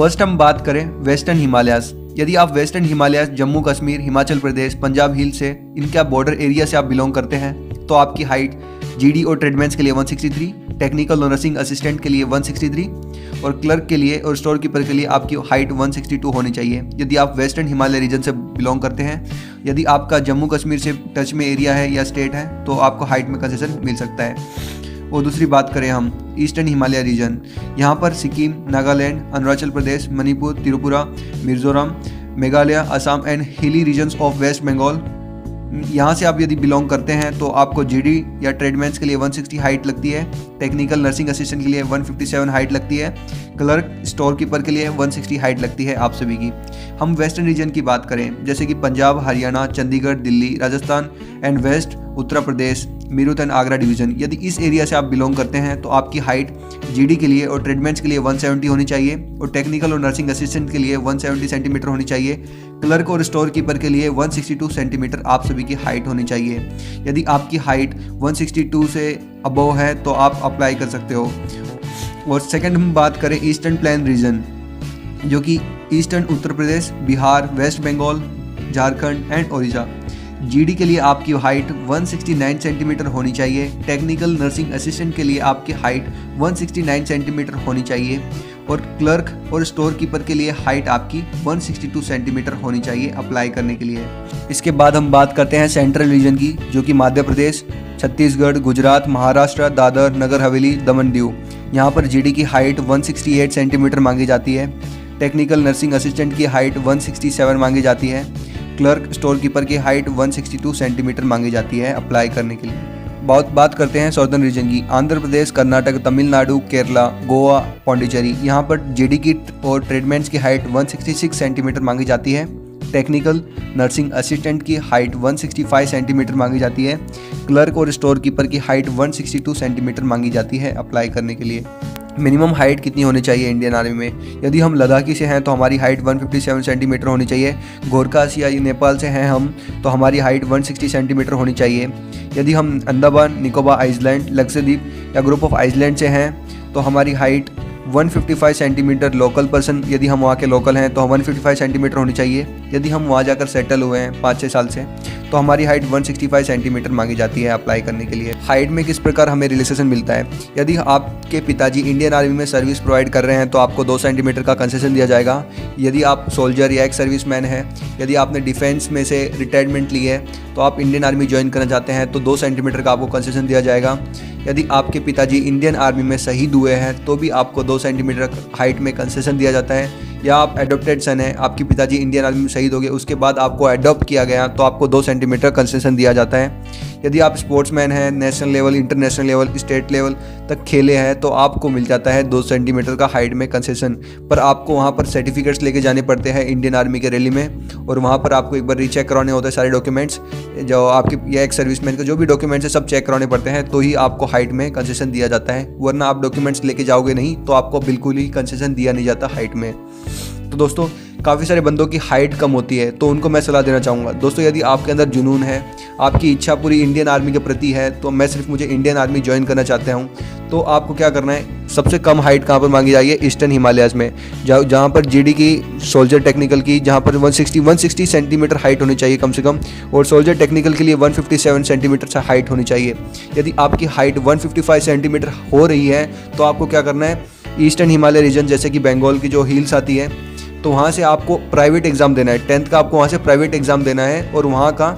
First हम बात करें वेस्टर्न हिमालयाज। यदि आप वेस्टर्न हिमालयाज जम्मू कश्मीर, हिमाचल प्रदेश, पंजाब हिल से, इनके बॉर्डर एरिया से आप बिलोंग करते हैं तो आपकी हाइट जीडी और ट्रेडमैन्स के लिए 163, टेक्निकल और नर्सिंग असिस्टेंट के लिए 163 और क्लर्क के लिए और स्टोर कीपर के लिए आपकी हाइट 162 होनी चाहिए यदि आप वेस्टर्न हिमालय रीजन से बिलोंग करते हैं। यदि आपका जम्मू कश्मीर से टच में एरिया है या स्टेट है तो आपको हाइट में कंसेशन मिल सकता है। और दूसरी बात करें हम ईस्टर्न हिमालय रीजन, यहाँ पर Sikkim, Nagaland, Arunachal Pradesh, Manipur, Tripura, Mizoram, Meghalaya, Assam and hilly regions of West Bengal, यहाँ से आप यदि बिलोंग करते हैं तो आपको जीडी या ट्रेडमैन्स के लिए 160 हाइट लगती है, टेक्निकल नर्सिंग असिस्टेंट के लिए 157 हाइट लगती है, क्लर्क स्टोर कीपर के लिए 160 हाइट लगती है आप सभी की। हम वेस्टर्न रीजन की बात करें जैसे कि Punjab, Haryana, Chandigarh, Delhi, Rajasthan and west, Uttar Pradesh, Meerut and Agra division, यदि इस एरिया से आप बिलोंग करते हैं तो आपकी हाइट जीडी के लिए और ट्रेडमैन्स के लिए 170 होनी चाहिए और टेक्निकल और नर्सिंग असिस्टेंट के लिए 170 सेंटीमीटर होनी चाहिए, क्लर्क और स्टोर कीपर के लिए 162 सेंटीमीटर आप सभी की हाइट होनी चाहिए। यदि आपकी हाइट 162 से अबव है तो आप अप्लाई कर सकते हो। और सेकंड हम बात करें ईस्टर्न प्लेन रीजन, जो कि eastern Uttar Pradesh, Bihar, West Bengal, Jharkhand and Odisha, GD के लिए आपकी हाइट 169 सेंटीमीटर होनी चाहिए, टेक्निकल नर्सिंग असिस्टेंट के लिए आपकी हाइट 169 सेंटीमीटर होनी चाहिए और क्लर्क और स्टोर कीपर के लिए हाइट आपकी 162 सेंटीमीटर होनी चाहिए अप्लाई करने के लिए। इसके बाद हम बात करते हैं सेंट्रल रीजन की, जो कि मध्य प्रदेश, छत्तीसगढ़, गुजरात, महाराष्ट्र, दादर, नगर हवेली, दमन दीव, यहाँ पर जीडी की हाइट 168 सेंटीमीटर मांगी जाती है, टेक्निकल नर्सिंग असिस्टेंट की हाइट 167 मांगी जाती है, क्लर्क स्टोर कीपर की हाइट 162 सेंटीमीटर मांगी जाती है अप्लाई करने के लिए। बात करते हैं सॉर्दर्न रीजन की, आंध्र प्रदेश, कर्नाटक, तमिलनाडु, केरला, गोवा, पौंडीचेरी, यहाँ पर जीडी की और ट्रेडमैन्स की हाइट 166 सेंटीमीटर मांगी जाती है, टेक्निकल नर्सिंग असिस्टेंट की हाइट 165 सेंटीमीटर मांगी जाती है, क्लर्क और स्टोर कीपर की हाइट 162 सेंटीमीटर मांगी जाती है अप्लाई करने के लिए। मिनिमम हाइट कितनी होनी चाहिए इंडियन आर्मी में? यदि हम लद्दाखी से हैं तो हमारी हाइट 157 सेंटीमीटर होनी चाहिए, गोरखास या नेपाल से हैं हम तो हमारी हाइट 160 सेंटीमीटर होनी चाहिए, यदि हम अंडमान निकोबार आइलैंड, लक्षद्वीप या ग्रुप ऑफ आइलैंड से हैं तो हमारी हाइट 155 सेंटीमीटर, लोकल पर्सन यदि हम वहाँ के लोकल हैं तो 155 सेंटीमीटर होनी चाहिए, यदि हम वहाँ जाकर सेटल हुए हैं 5-6 साल से तो हमारी हाइट 165 सेंटीमीटर मांगी जाती है अप्लाई करने के लिए। हाइट में किस प्रकार हमें रिलैक्सेशन मिलता है? यदि आपके पिताजी इंडियन आर्मी में सर्विस प्रोवाइड कर रहे हैं तो आपको 2 सेंटीमीटर का कंसेशन दिया जाएगा। यदि आप सोल्जर या एक सर्विसमैन हैं, यदि आपने डिफेंस में से रिटायरमेंट ली है तो आप इंडियन आर्मी ज्वाइन करना चाहते हैं तो 2 सेंटीमीटर का आपको कंसेशन दिया जाएगा। यदि आपके पिताजी इंडियन आर्मी में शहीद हुए हैं तो भी आपको 2 सेंटीमीटर हाइट में कंसेशन दिया जाता है। या आप एडॉप्टेड सन है, आपके पिताजी इंडियन आर्मी में शहीद हो गए, उसके बाद आपको एडॉप्ट किया गया तो आपको 2 सेंटीमीटर कंसेशन दिया जाता है। यदि आप स्पोर्ट्समैन हैं, national level, international level, state level तक खेले हैं तो आपको मिल जाता है 2 सेंटीमीटर का हाइट में कंसेशन। पर आपको वहाँ पर सर्टिफिकेट्स लेके जाने पड़ते हैं इंडियन आर्मी के रैली में और वहाँ पर आपको एक बार रीचेक कराने होते हैं सारे डॉक्यूमेंट्स, जो आपके या एक सर्विसमैन के जो भी डॉक्यूमेंट्स है सब चेक कराने पड़ते हैं तो ही आपको हाइट में कंसेशन दिया जाता है, वरना आप डॉक्यूमेंट्स लेके जाओगे नहीं तो आपको बिल्कुल ही कंसेशन दिया नहीं जाता हाइट में। तो दोस्तों काफ़ी सारे बंदों की हाइट कम होती है तो उनको मैं सलाह देना चाहूँगा दोस्तों, यदि आपके अंदर जुनून है, आपकी इच्छा पूरी इंडियन आर्मी के प्रति है तो मैं सिर्फ मुझे इंडियन आर्मी ज्वाइन करना चाहता हूँ तो आपको क्या करना है, सबसे कम हाइट कहाँ पर मांगी जाएगी? ईस्टर्न हिमालयाज में, जहाँ पर जीडी की, सोल्जर टेक्निकल की, जहाँ पर 160 सेंटीमीटर हाइट होनी चाहिए कम से कम, और सोल्जर टेक्निकल के लिए 157 सेंटीमीटर से हाइट होनी चाहिए। यदि आपकी हाइट 155 सेंटीमीटर हो रही है तो आपको क्या करना है, ईस्टर्न हिमालय रीजन जैसे कि बंगाल की जो हिल्स आती है तो वहाँ से आपको प्राइवेट एग्ज़ाम देना है, 10th का आपको वहाँ से प्राइवेट एग्ज़ाम देना है और वहाँ का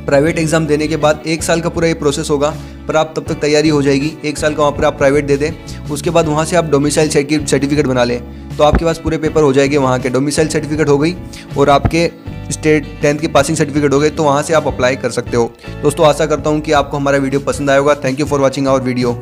प्राइवेट एग्ज़ाम देने के बाद 1 साल का पूरा ये प्रोसेस होगा, पर आप तब तक तैयारी हो जाएगी। 1 साल का वहाँ पर आप प्राइवेट दे दें, उसके बाद वहाँ से आप डोमिसाइल सर्टिफिकेट बना लें तो आपके पास पूरे पेपर हो जाएंगे, वहाँ के डोमिसाइल सर्टिफिकेट हो गई और आपके स्टेट 10th की पासिंग सर्टिफिकेट हो गए तो वहाँ से आप अप्लाई कर सकते हो। दोस्तों आशा करता हूँ कि आपको हमारा वीडियो पसंद आएगा। Thank you for watching our video.